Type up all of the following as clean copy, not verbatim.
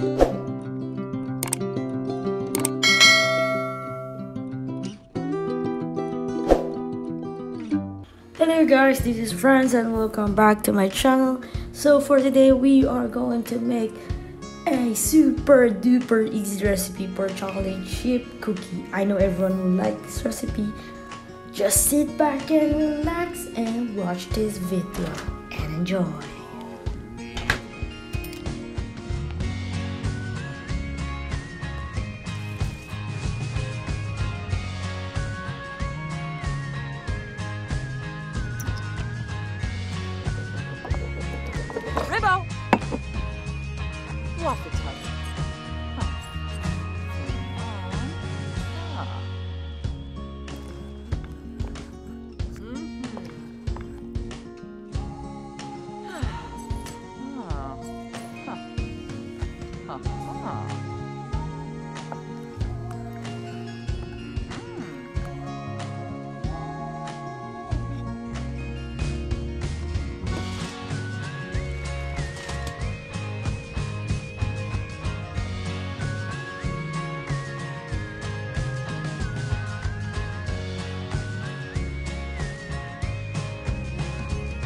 Hello guys, this is Franz and welcome back to my channel. So for today we are going to make a super duper easy recipe for chocolate chip cookie. I know everyone will like this recipe. Just sit back and relax and watch this video and enjoy. Ribbo! What the touch?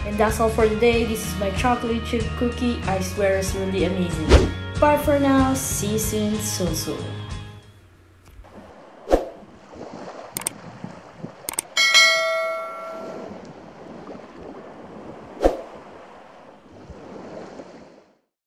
And that's all for today. This is my chocolate chip cookie. I swear it's really amazing. Bye for now. See you soon. So.